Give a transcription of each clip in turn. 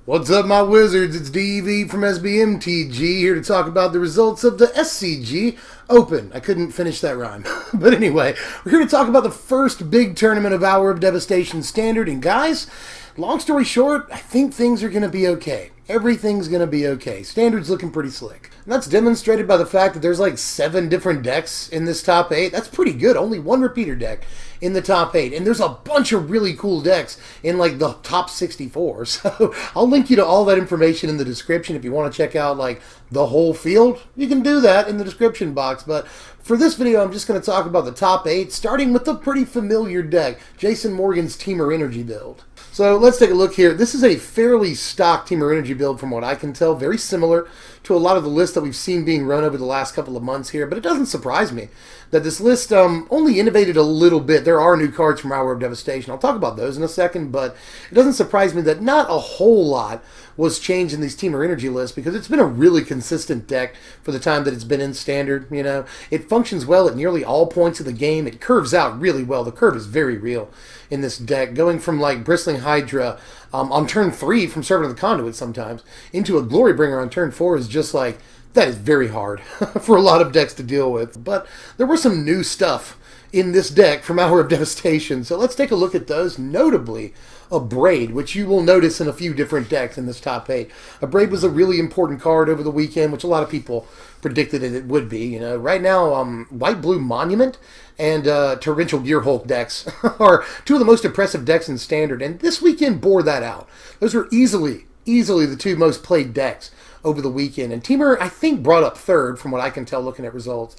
What's up, my wizards? It's DV from SBMTG here to talk about the results of the SCG Open. I couldn't finish that rhyme. But anyway, we're here to talk about the first big tournament of Hour of Devastation Standard. And guys, long story short, I think things are going to be okay. Everything's going to be okay. Standard's looking pretty slick. And that's demonstrated by the fact that there's like 7 different decks in this top 8. That's pretty good. Only one repeater deck in the top 8. And there's a bunch of really cool decks in like the top 64. So I'll link you to all that information in the description if you want to check out like the whole field. You can do that in the description box. But for this video, I'm just going to talk about the top 8, starting with the pretty familiar deck, Jason Morgan's Temur Energy build. So let's take a look here. This is a fairly stock Temur Energy build from what I can tell. Very similar to a lot of the lists that we've seen being run over the last couple of months here. But it doesn't surprise me that this list only innovated a little bit. There are new cards from Hour of Devastation. I'll talk about those in a second. But it doesn't surprise me that not a whole lot was changed in these Temur Energy lists because it's been a really consistent deck for the time that it's been in Standard. You know, it functions well at nearly all points of the game. It curves out really well. The curve is very real in this deck, going from like Bristling Hydra on turn 3 from Servant of the Conduit sometimes into a Glorybringer on turn 4 is just like, that is very hard for a lot of decks to deal with. But there was some new stuff in this deck from Hour of Devastation, so let's take a look at those, notably Abrade, which you will notice in a few different decks in this top 8. Abrade was a really important card over the weekend, which a lot of people predicted it would be. You know, right now, White-Blue Monument and Torrential Gearhulk decks are two of the most impressive decks in Standard, and this weekend bore that out. Those were easily the two most played decks over the weekend, and Temur, I think, brought up third from what I can tell looking at results.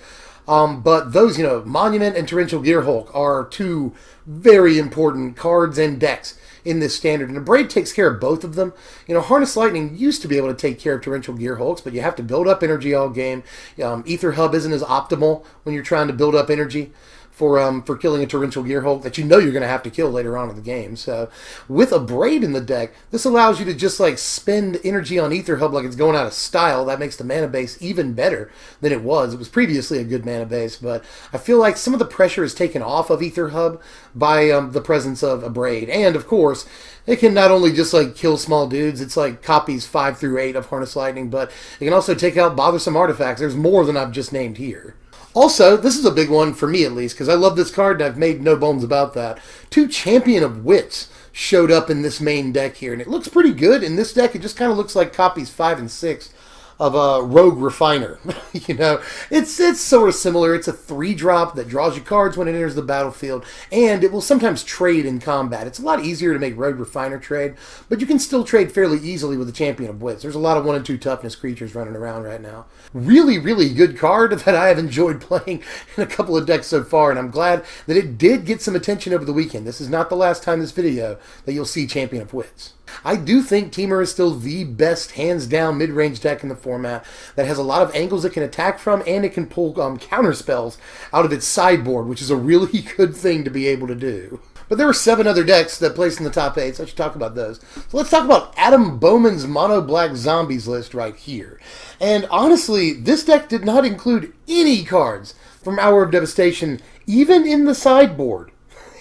But those, you know, Monument and Torrential Gearhulk are two very important cards and decks in this Standard, and Abrade takes care of both of them. You know, Harness Lightning used to be able to take care of Torrential Gearhulks, but you have to build up energy all game. Aether Hub isn't as optimal when you're trying to build up energy for killing a Torrential Gearhulk that you know you're going to have to kill later on in the game. So with Abrade in the deck, this allows you to just like spend energy on Aether Hub like it's going out of style. That makes the mana base even better than it was. It was previously a good mana base, but I feel like some of the pressure is taken off of Aether Hub by the presence of Abrade. And of course, it can not only just like kill small dudes, it's like copies 5 through 8 of Harness Lightning, but it can also take out bothersome artifacts. There's more than I've just named here. Also, this is a big one for me at least, because I love this card and I've made no bones about that. 2 Champion of Wits showed up in this main deck here, and it looks pretty good. In this deck, it just kind of looks like copies 5 and 6 of a Rogue Refiner. You know, it's sort of similar. It's a 3-drop that draws you cards when it enters the battlefield, and it will sometimes trade in combat. It's a lot easier to make Rogue Refiner trade, but you can still trade fairly easily with the Champion of Wits. There's a lot of 1 and 2 toughness creatures running around right now. Really, really good card that I have enjoyed playing in a couple of decks so far, and I'm glad that it did get some attention over the weekend. This is not the last time this video that you'll see Champion of Wits. I do think Temur is still the best, hands-down, mid-range deck in the format that has a lot of angles it can attack from, and it can pull counter spells out of its sideboard, which is a really good thing to be able to do. But there were 7 other decks that placed in the top 8, so I should talk about those. So let's talk about Adam Bowman's Mono Black Zombies list right here. And honestly, this deck did not include any cards from Hour of Devastation, even in the sideboard.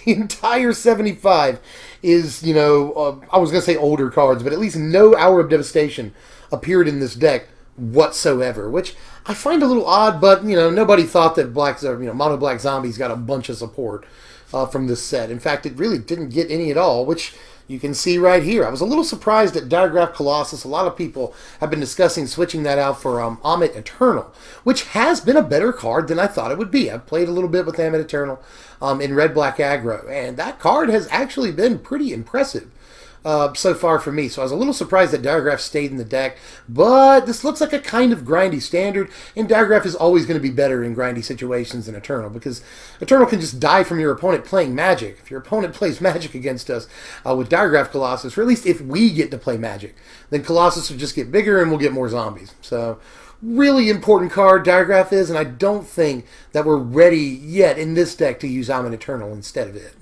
The entire 75 is, you know, I was going to say older cards, but at least no Hour of Devastation appeared in this deck whatsoever, which I find a little odd, but, you know, nobody thought that Mono Black Zombies got a bunch of support from this set. In fact, it really didn't get any at all, which you can see right here. I was a little surprised at Diregraph Colossus. A lot of people have been discussing switching that out for Amit Eternal, which has been a better card than I thought it would be. I've played a little bit with Amit Eternal in red-black aggro, and that card has actually been pretty impressive so far for me. So I was a little surprised that Diregraph stayed in the deck, but this looks like a kind of grindy Standard, and Diregraph is always going to be better in grindy situations than Eternal, because Eternal can just die from your opponent playing Magic. If your opponent plays Magic against us with Diregraph Colossus, or at least if we get to play Magic, then Colossus will just get bigger and we'll get more zombies. So really important card Diregraph is, and I don't think that we're ready yet in this deck to use Amit Eternal instead of it.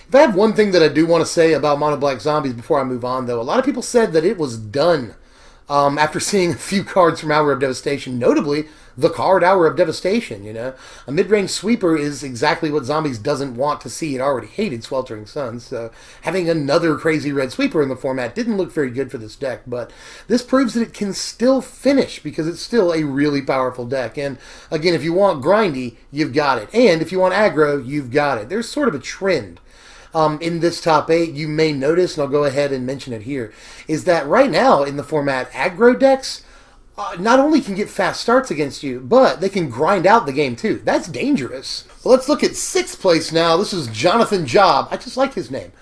If I have one thing that I do want to say about Mono Black Zombies before I move on, though, a lot of people said that it was done after seeing a few cards from Hour of Devastation, notably the card Hour of Devastation, you know. A mid-range sweeper is exactly what Zombies doesn't want to see. It already hated Sweltering Suns, so having another crazy red sweeper in the format didn't look very good for this deck, but this proves that it can still finish because it's still a really powerful deck. And again, if you want grindy, you've got it. And if you want aggro, you've got it. There's sort of a trend in this top 8, you may notice, and I'll go ahead and mention it here, is that right now in the format, aggro decks not only can get fast starts against you, but they can grind out the game too. That's dangerous. Well, let's look at 6th place now. This is Jonathan Job. I just like his name.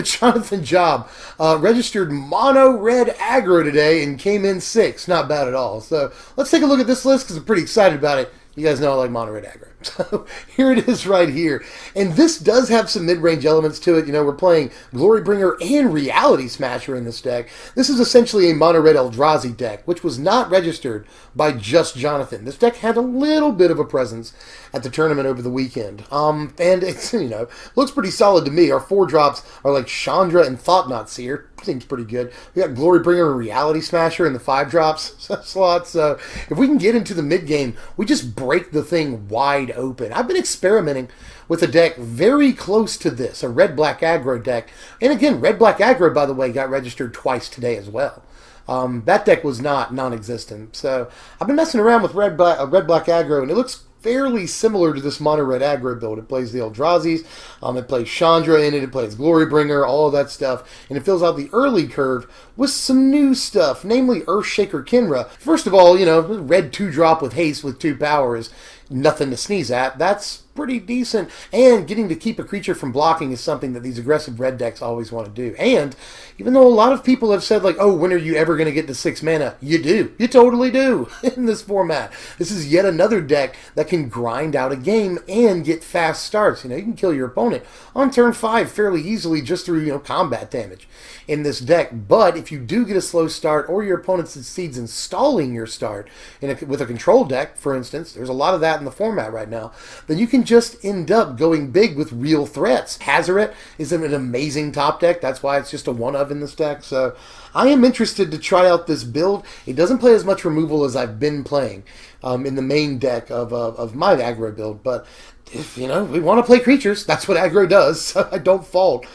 Jonathan Job registered mono red aggro today and came in 6th. Not bad at all. So let's take a look at this list because I'm pretty excited about it. You guys know I like mono red aggro. So here it is right here. And this does have some mid-range elements to it. You know, we're playing Glorybringer and Reality Smasher in this deck. This is essentially a mono red Eldrazi deck, which was not registered by just Jonathan. This deck had a little bit of a presence at the tournament over the weekend. And it's, you know, looks pretty solid to me. Our 4-drops are like Chandra and Thought-Knot Seer. Seems pretty good. We got Glorybringer and Reality Smasher in the 5-drops slot. So if we can get into the mid-game, we just break the thing wide open. I've been experimenting with a deck very close to this, a red-black aggro deck. And again, red-black aggro, by the way, got registered twice today as well. That deck was not non-existent. So I've been messing around with red-black aggro, and it looks fairly similar to this mono red aggro build. It plays the Eldrazi's, it plays Chandra in it plays Glorybringer, all of that stuff, and it fills out the early curve with some new stuff, namely Earthshaker Kinra. First of all, you know, red 2-drop with haste with 2 power is nothing to sneeze at. That's pretty decent, and getting to keep a creature from blocking is something that these aggressive red decks always want to do. And even though a lot of people have said, like, oh, when are you ever going to get to 6 mana? You do. You totally do in this format. This is yet another deck that can grind out a game and get fast starts. You know, you can kill your opponent on turn 5 fairly easily just through, you know, combat damage in this deck. But if you do get a slow start, or your opponent succeeds in stalling your start with a control deck, for instance, there's a lot of that in the format right now, then you can just end up going big with real threats. Hazoret is an amazing top deck. That's why it's just a one-of in this deck. So I am interested to try out this build. It doesn't play as much removal as I've been playing in the main deck of my aggro build. But if, you know, we want to play creatures, that's what aggro does. So I don't fault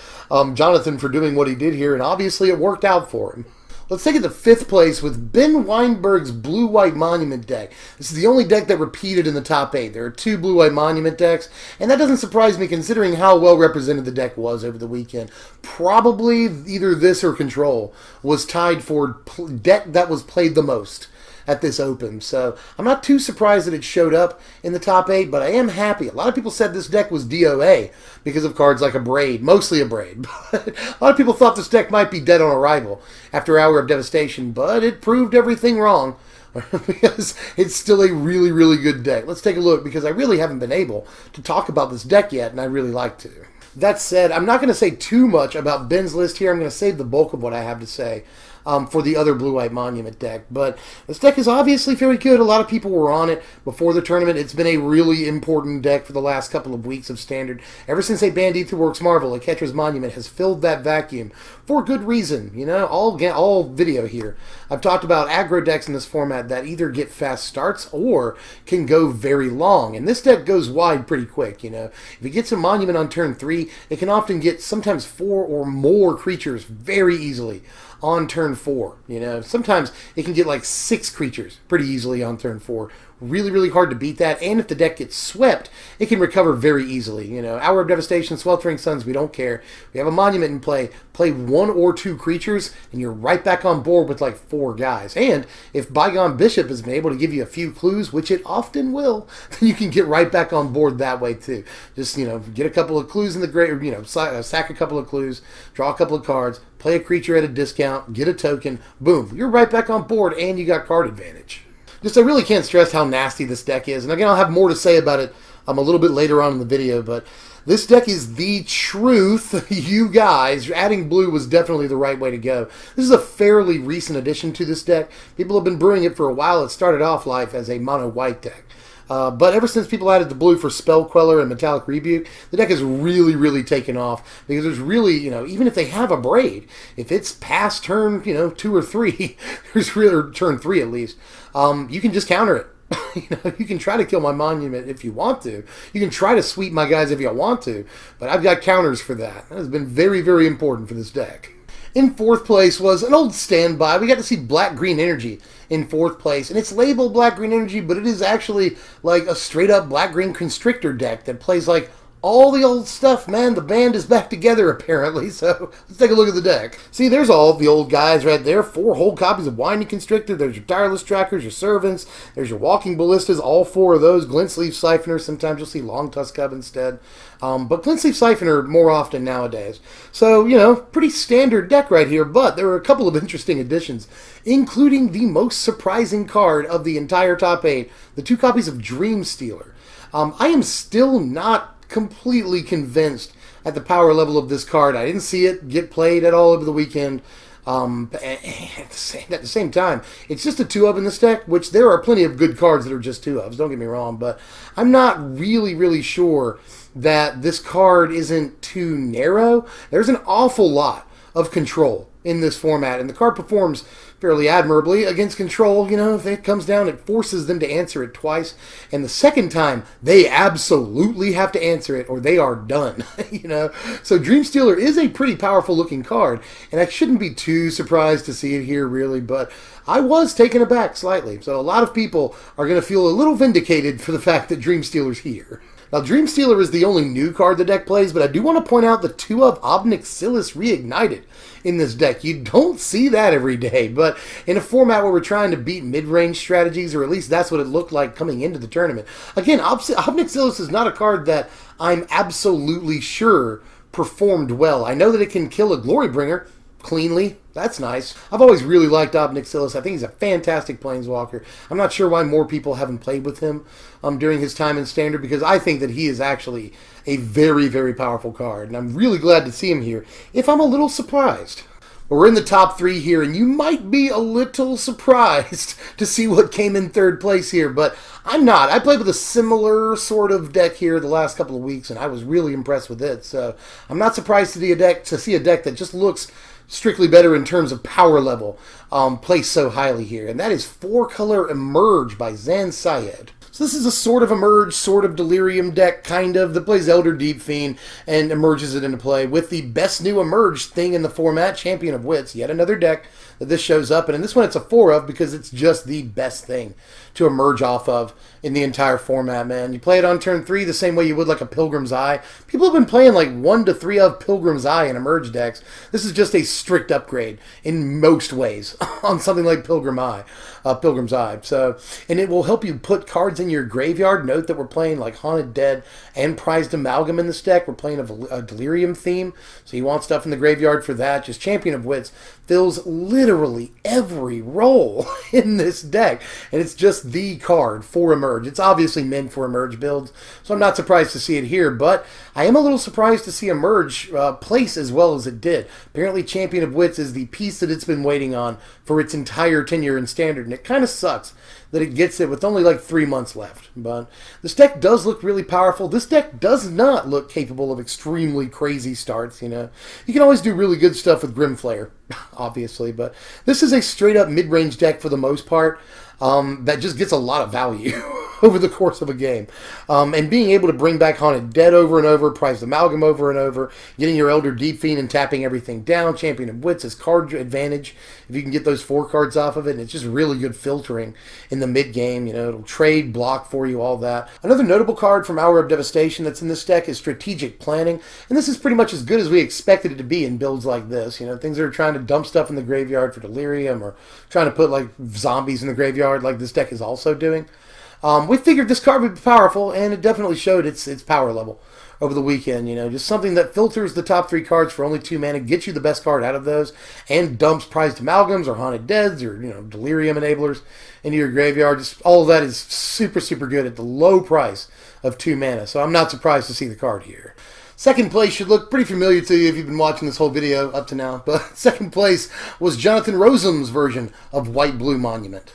Jonathan for doing what he did here, and obviously it worked out for him. Let's take it to 5th place with Ben Weinberg's Blue-White Monument deck. This is the only deck that repeated in the top 8. There are 2 Blue-White Monument decks, and that doesn't surprise me considering how well represented the deck was over the weekend. Probably either this or Control was tied for deck that was played the most at this Open. So I'm not too surprised that it showed up in the top 8, but I am happy. A lot of people said this deck was DOA because of cards like Abrade, mostly Abrade. But a lot of people thought this deck might be dead on arrival after Hour of Devastation, but it proved everything wrong because it's still a really, really good deck. Let's take a look because I really haven't been able to talk about this deck yet, and I really like to. That said, I'm not going to say too much about Ben's list here. I'm going to save the bulk of what I have to say for the other Blue-White Monument deck. But this deck is obviously very good. A lot of people were on it before the tournament. It's been a really important deck for the last couple of weeks of Standard. Ever since they banned Aetherworks Marvel, Oketra's Monument has filled that vacuum for good reason. You know, all video here. I've talked about aggro decks in this format that either get fast starts or can go very long. And this deck goes wide pretty quick, you know. If it gets a Monument on turn 3, it can often get sometimes 4 or more creatures very easily on turn 4. You know, sometimes it can get like 6 creatures pretty easily on turn 4. Really, really hard to beat that. And if the deck gets swept, it can recover very easily. You know, Hour of Devastation, Sweltering Suns, we don't care. We have a Monument in play. Play 1 or 2 creatures, and you're right back on board with like 4 guys. And if Bygone Bishop has been able to give you a few clues, which it often will, then you can get right back on board that way too. Just, you know, get a couple of clues in the grave, you know, sack a couple of clues, draw a couple of cards, play a creature at a discount, get a token, boom, you're right back on board, and you got card advantage. Just, I really can't stress how nasty this deck is. And again, I'll have more to say about it a little bit later on in the video, but this deck is the truth, you guys. Adding blue was definitely the right way to go. This is a fairly recent addition to this deck. People have been brewing it for a while. It started off life as a mono-white deck. But ever since people added the blue for Spell Queller and Metallic Rebuke, the deck has really, really taken off. Because there's really, even if they have Abrade, if it's past turn, 2 or 3, there's really, or turn 3 at least, you can just counter it. You can try to kill my monument if you want to. You can try to sweep my guys if you want to. But I've got counters for that. That has been very, very important for this deck. In 4th place was an old standby. We got to see Black-Green Energy in 4th place. And it's labeled Black-Green Energy, but it is actually like a straight-up Black-Green Constrictor deck that plays like all the old stuff, man. The band is back together, apparently. So let's take a look at the deck. See, there's all the old guys right there. 4 whole copies of Winding Constrictor. There's your Tireless Trackers, your Servants. There's your Walking Ballistas, all 4 of those. Glint Sleeve Siphoner. Sometimes you'll see Long Tusk Cub instead. But Glint Sleeve Siphoner more often nowadays. So, pretty standard deck right here. But there were a couple of interesting additions, including the most surprising card of the entire top 8. The 2 copies of Dream Stealer. I am still not completely convinced at the power level of this card. I didn't see it get played at all over the weekend. At the same time, it's just a 2-of in this deck, which there are plenty of good cards that are just 2-ofs, don't get me wrong, but I'm not really sure that this card isn't too narrow. There's an awful lot of control in this format, and the card performs fairly admirably against control. If it comes down, it forces them to answer it twice, and the second time, they absolutely have to answer it, or they are done. So Dream Stealer is a pretty powerful looking card, and I shouldn't be too surprised to see it here, really, but I was taken aback slightly. So a lot of people are going to feel a little vindicated for the fact that Dream Stealer's here. Now, Dream Stealer is the only new card the deck plays, but I do want to point out the 2 of Obnixilis Reignited in this deck. You don't see that every day, but in a format where we're trying to beat mid-range strategies, or at least that's what it looked like coming into the tournament. Again, Obnixilis is not a card that I'm absolutely sure performed well. I know that it can kill a Glorybringer cleanly. That's nice. I've always really liked Obnixilis. I think he's a fantastic Planeswalker. I'm not sure why more people haven't played with him during his time in Standard, because I think that he is actually a very, very powerful card, and I'm really glad to see him here, if I'm a little surprised. But we're in the top 3 here, and you might be a little surprised to see what came in 3rd place here, but I'm not. I played with a similar sort of deck here the last couple of weeks, and I was really impressed with it, so I'm not surprised to see a deck that just looks strictly better in terms of power level, placed so highly here. And that is 4-color Emerge by Zan Syed. So this is a sort of Emerge, sort of Delirium deck, kind of, that plays Elder Deep Fiend and emerges it into play with the best new Emerge thing in the format, Champion of Wits. Yet another deck that this shows up, and in this one it's a 4-of because it's just the best thing to emerge off of in the entire format, man. You play it on turn 3 the same way you would like a Pilgrim's Eye. People have been playing like 1 to 3 of Pilgrim's Eye in Emerge decks. This is just a strict upgrade in most ways on something like Pilgrim's Eye. So, and it will help you put cards in your graveyard. Note that we're playing like Haunted Dead and Prized Amalgam in this deck. We're playing a Delirium theme, so you want stuff in the graveyard for that. Just Champion of Wits fills literally every role in this deck, and it's just the card for Emerge. It's obviously meant for Emerge builds, so I'm not surprised to see it here, but I am a little surprised to see Emerge place as well as it did. Apparently Champion of Wits is the piece that it's been waiting on for its entire tenure in Standard, and it kind of sucks that it gets it with only like 3 months left. But this deck does look really powerful. This deck does not look capable of extremely crazy starts, You can always do really good stuff with Grimflayer, obviously, but this is a straight-up mid-range deck for the most part. That just gets a lot of value over the course of a game. And being able to bring back Haunted Dead over and over, Prized Amalgam over and over, getting your Elder Deep Fiend and tapping everything down, Champion of Wits is card advantage if you can get those 4 cards off of it, and it's just really good filtering in the mid-game. It'll trade, block for you, all that. Another notable card from Hour of Devastation that's in this deck is Strategic Planning, and this is pretty much as good as we expected it to be in builds like this. Things that are trying to dump stuff in the graveyard for Delirium, or trying to put like zombies in the graveyard like this deck is also doing. We figured this card would be powerful, and it definitely showed its power level over the weekend. Just something that filters the top 3 cards for only 2 mana, gets you the best card out of those, and dumps Prized Amalgams or Haunted Deads or Delirium Enablers into your graveyard. Just all of that is super, super good at the low price of 2 mana, so I'm not surprised to see the card here. Second place should look pretty familiar to you if you've been watching this whole video up to now, but second place was Jonathan Rosam's version of White Blue Monument.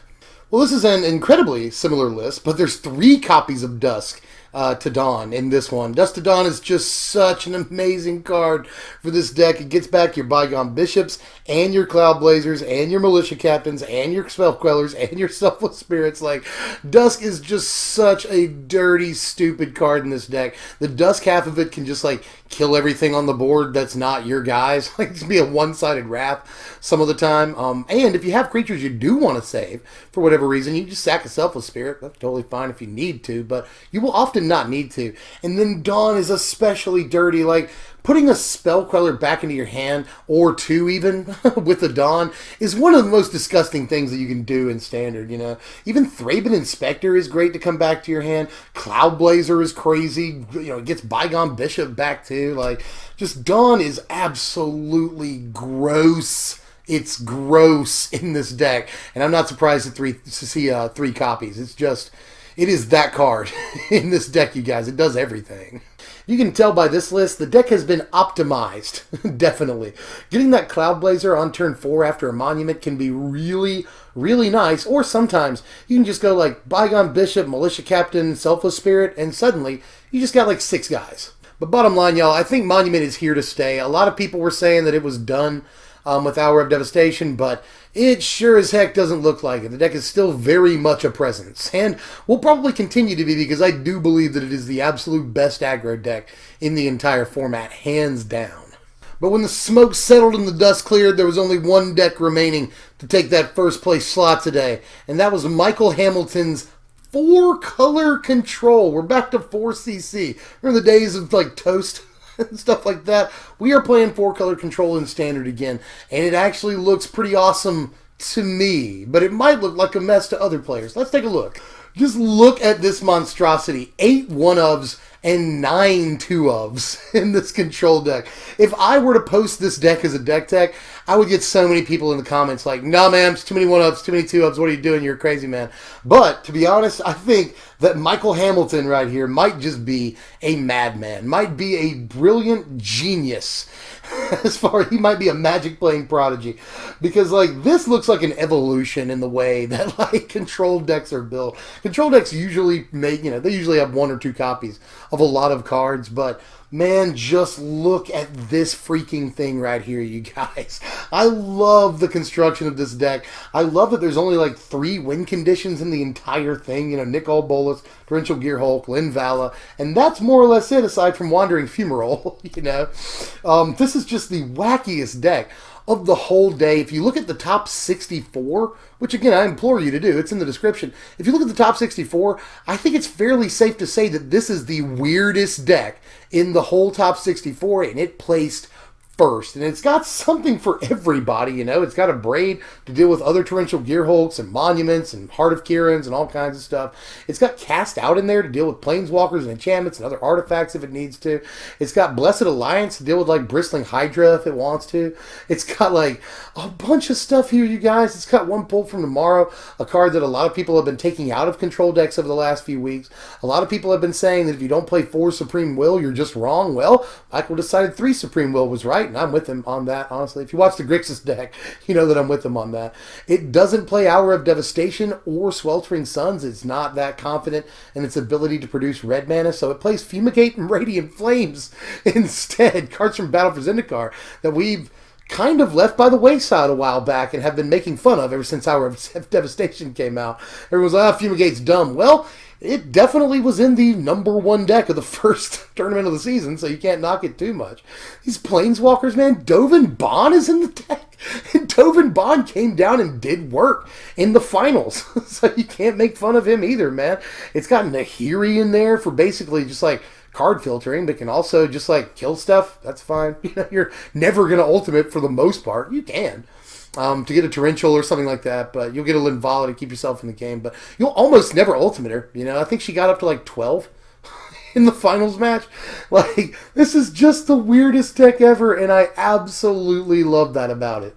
Well, this is an incredibly similar list, but there's 3 copies of Dusk to Dawn in this one. Dusk to Dawn is just such an amazing card for this deck. It gets back your Bygone Bishops, and your Cloud Blazers, and your Militia Captains, and your Spell Quellers, and your Selfless Spirits. Like, Dusk is just such a dirty, stupid card in this deck. The Dusk half of it can just, like, kill everything on the board that's not your guys. Like, it's be a one-sided wrath some of the time. And if you have creatures you do want to save, for whatever reason, you just sack a Selfless Spirit. That's totally fine if you need to, but you will often not need to. And then Dawn is especially dirty. Like, putting a Spell Queller back into your hand, or 2 even, with the Dawn, is one of the most disgusting things that you can do in Standard, you know. Even Thraben Inspector is great to come back to your hand. Cloud Blazer is crazy. You know, it gets Bygone Bishop back too. Like, just Dawn is absolutely gross. It's gross in this deck. And I'm not surprised to see 3 copies. It's just, it is that card in this deck, you guys. It does everything. You can tell by this list, the deck has been optimized, definitely. Getting that Cloud Blazer on turn 4 after a Monument can be really, really nice, or sometimes you can just go like Bygone Bishop, Militia Captain, Selfless Spirit, and suddenly you just got like 6 guys. But bottom line, y'all, I think Monument is here to stay. A lot of people were saying that it was done with Hour of Devastation, but it sure as heck doesn't look like it. The deck is still very much a presence, and will probably continue to be, because I do believe that it is the absolute best aggro deck in the entire format, hands down. But when the smoke settled and the dust cleared, there was only one deck remaining to take that first place slot today, and that was Michael Hamilton's 4-color control. We're back to 4CC. Remember the days of like Toast and stuff like that? We are playing 4-color control in Standard again, and it actually looks pretty awesome to me, but it might look like a mess to other players. Let's take a look. Just look at this monstrosity. 8 1-ofs and 9 2-ofs in this control deck. If I were to post this deck as a deck tech, I would get so many people in the comments like, nah man, it's too many 1-ofs, too many 2-ofs, what are you doing, you're a crazy man. But, to be honest, I think that Michael Hamilton right here might just be a madman, might be a brilliant genius. As far as he might be a Magic playing prodigy, because like this looks like an evolution in the way that like control decks are built. Control decks usually make, you know, they usually have 1 or 2 copies of a lot of cards, but man, just look at this freaking thing right here, you guys. I love the construction of this deck. I love that there's only like 3 win conditions in the entire thing. You know, Nick Bolus, Torrential Gearhulk, Lynn Vala, and that's more or less it, aside from Wandering Fumarole, you know. This is just the wackiest deck of the whole day. If you look at the top 64, which again I implore you to do, it's in the description. If you look at the top 64, I think it's fairly safe to say that this is the weirdest deck in the whole top 64, and it placed first. And it's got something for everybody, you know. It's got Abrade to deal with other Torrential Gearhulks and Monuments and Heart of Kirans and all kinds of stuff. It's got Cast Out in there to deal with Planeswalkers and enchantments and other artifacts if it needs to. It's got Blessed Alliance to deal with like Bristling Hydra if it wants to. It's got like a bunch of stuff here, you guys. It's got One Pull from Tomorrow, a card that a lot of people have been taking out of control decks over the last few weeks. A lot of people have been saying that if you don't play 4 Supreme Will, you're just wrong. Well, Michael decided 3 Supreme Will was right, and I'm with him on that, honestly. If you watch the Grixis deck, you know that I'm with him on that. It doesn't play Hour of Devastation or Sweltering Suns. It's not that confident in its ability to produce red mana, so it plays Fumigate and Radiant Flames instead. Cards from Battle for Zendikar that we've kind of left by the wayside a while back and have been making fun of ever since Hour of Devastation came out. Everyone's like, Fumigate's dumb. Well, it definitely was in the #1 deck of the first tournament of the season, so you can't knock it too much. These Planeswalkers, man, Dovin Bond is in the deck. And Dovin Bond came down and did work in the finals. So you can't make fun of him either, man. It's got Nahiri in there for basically just like card filtering, but can also just like kill stuff. That's fine. You know, you're never going to ultimate for the most part. You can. To get a Torrential or something like that, but you'll get a Linvala to keep yourself in the game, but you'll almost never ultimate her, you know. I think she got up to like 12 in the finals match. Like, this is just the weirdest deck ever, and I absolutely love that about it.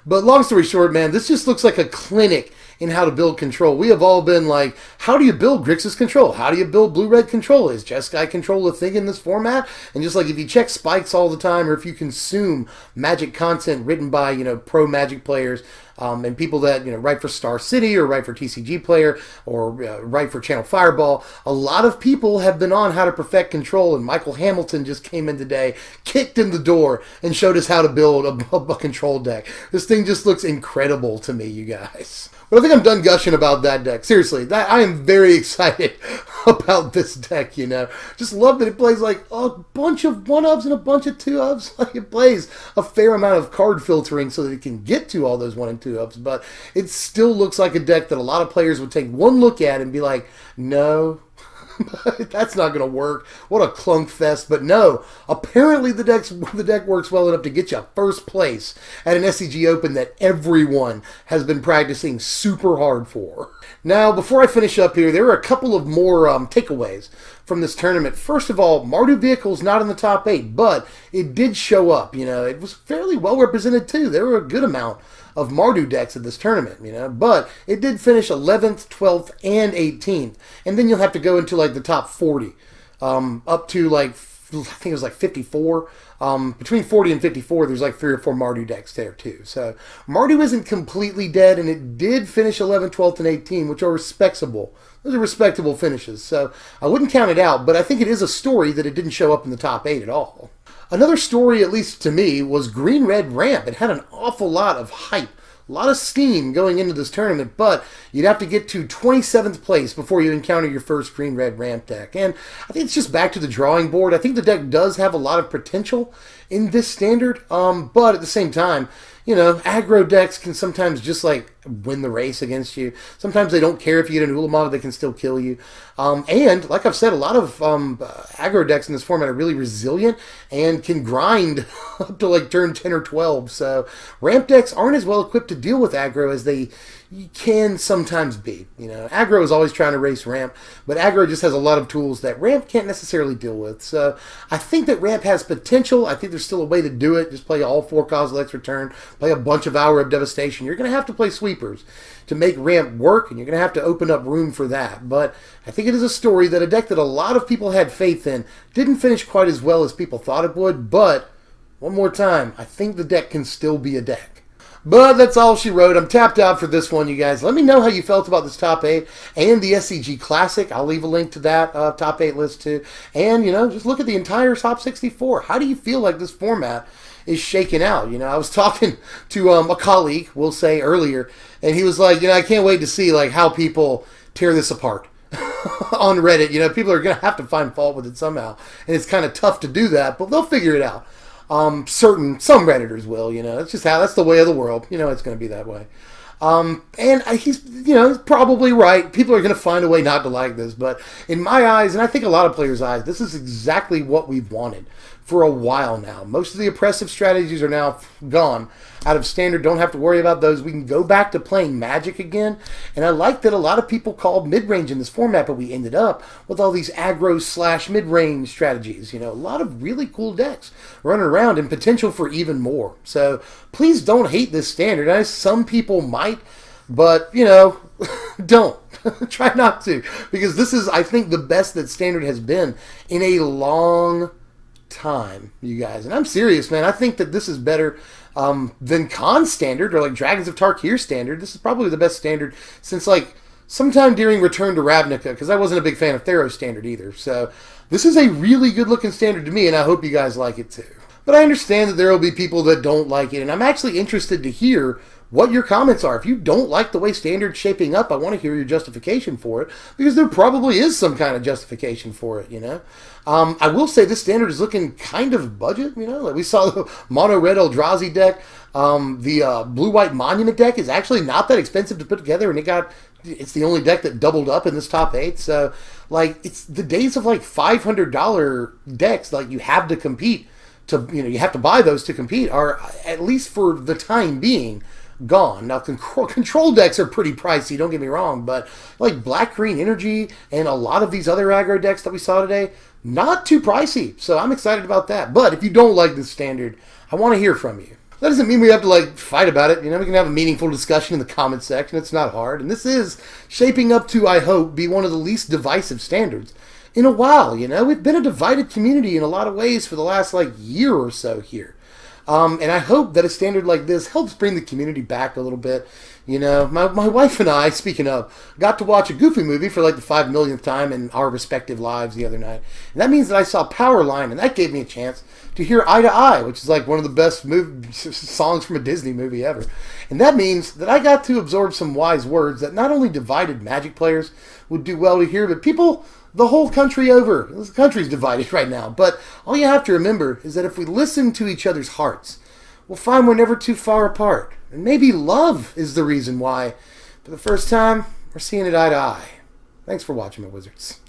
But long story short, man, this just looks like a clinic in how to build control. We have all been like, how do you build Grixis control? How do you build blue-red control? Is Jeskai control a thing in this format? And just like if you check spikes all the time, or if you consume Magic content written by, you know, pro Magic players, and people that, write for Star City or write for TCG Player or write for Channel Fireball, a lot of people have been on How to Perfect Control, and Michael Hamilton just came in today, kicked in the door, and showed us how to build a control deck. This thing just looks incredible to me, you guys. But I think I'm done gushing about that deck. Seriously, I am very excited about this deck, Just love that it plays like a bunch of 1-ofs and a bunch of 2-ofs. Like, it plays a fair amount of card filtering so that it can get to all those 1 and 2-ofs, but it still looks like a deck that a lot of players would take one look at and be like, no, that's not going to work. What a clunk fest. But no, apparently the deck works well enough to get you first place at an SCG Open that everyone has been practicing super hard for. Now, before I finish up here, there are a couple of more takeaways from this tournament. First of all, Mardu vehicle's not in the top 8, but it did show up. It was fairly well represented too. There were a good amount of Mardu decks at this tournament, but it did finish 11th, 12th, and 18th, and then you'll have to go into like the top 40, up to like, I think it was like 54. Between 40 and 54, there's like 3 or 4 Mardu decks there too. So Mardu isn't completely dead, and it did finish 11th, 12th, and 18th, which are respectable. Those are respectable finishes, so I wouldn't count it out, but I think it is a story that it didn't show up in the top 8 at all. Another story, at least to me, was Green-Red Ramp. It had an awful lot of hype, a lot of steam going into this tournament, but you'd have to get to 27th place before you encounter your first Green-Red Ramp deck. And I think it's just back to the drawing board. I think the deck does have a lot of potential in this standard, but at the same time, aggro decks can sometimes just like win the race against you. Sometimes they don't care if you get an Ulamog, they can still kill you. And like I've said, a lot of aggro decks in this format are really resilient and can grind up to like turn 10 or 12. So ramp decks aren't as well equipped to deal with aggro as they can sometimes be. Aggro is always trying to race ramp, but aggro just has a lot of tools that ramp can't necessarily deal with. So I think that ramp has potential. I think there's still a way to do it. Just play all 4 Kozilek's return, play a bunch of Hour of Devastation. You're going to have to play sweepers to make ramp work, and you're going to have to open up room for that. But I think it is a story that a deck that a lot of people had faith in didn't finish quite as well as people thought it would, but one more time, I think the deck can still be a deck. But that's all she wrote. I'm tapped out for this one, you guys. Let me know how you felt about this top 8 and the SCG Classic. I'll leave a link to that top 8 list too. And, just look at the entire top 64. How do you feel like this format is shaken out? I was talking to a colleague, we'll say, earlier, and he was like, I can't wait to see like how people tear this apart on Reddit. People are going to have to find fault with it somehow. And it's kind of tough to do that, but they'll figure it out. Some Redditors will, that's just that's the way of the world. It's going to be that way. And he's probably right. People are going to find a way not to like this, but in my eyes, and I think a lot of players' eyes, this is exactly what we've wanted for a while now. Most of the oppressive strategies are now gone out of Standard. Don't have to worry about those. We can go back to playing Magic again. And I like that a lot of people called mid-range in this format, but we ended up with all these aggro/mid-range strategies. A lot of really cool decks running around and potential for even more. So please don't hate this Standard. I know some people might, but, don't. Try not to. Because this is, I think, the best that Standard has been in a long time, you guys. And I'm serious, man. I think that this is better than Khan Standard or like Dragons of Tarkir Standard. This is probably the best Standard since like sometime during Return to Ravnica, because I wasn't a big fan of Theros Standard either. So this is a really good looking Standard to me, and I hope you guys like it too. But I understand that there will be people that don't like it, and I'm actually interested to hear what your comments are. If you don't like the way Standard's shaping up, I want to hear your justification for it, because there probably is some kind of justification for it, I will say this Standard is looking kind of budget, like we saw the mono-red Eldrazi deck. The blue-white Monument deck is actually not that expensive to put together, and it's the only deck that doubled up in this top 8, so like it's the days of like $500 decks like you have to compete to, you have to buy those to compete, are, at least for the time being, gone. Now, control decks are pretty pricey, don't get me wrong, but like Black-Green Energy and a lot of these other aggro decks that we saw today, not too pricey, so I'm excited about that. But if you don't like this Standard, I want to hear from you. That doesn't mean we have to like fight about it. We can have a meaningful discussion in the comments section. It's not hard, and this is shaping up to, I hope, be one of the least divisive Standards in a while. We've been a divided community in a lot of ways for the last like year or so here. And I hope that a standard like this helps bring the community back a little bit. You know, my wife and I, speaking of, got to watch a Goofy movie for like the 5 millionth time in our respective lives the other night. And that means that I saw Powerline, and that gave me a chance to hear Eye to Eye, which is like one of the best songs from a Disney movie ever. And that means that I got to absorb some wise words that not only divided Magic players would do well to hear, but people the whole country over. The country's divided right now. But all you have to remember is that if we listen to each other's hearts, we'll find we're never too far apart. And maybe love is the reason why, for the first time, we're seeing it eye to eye. Thanks for watching, my wizards.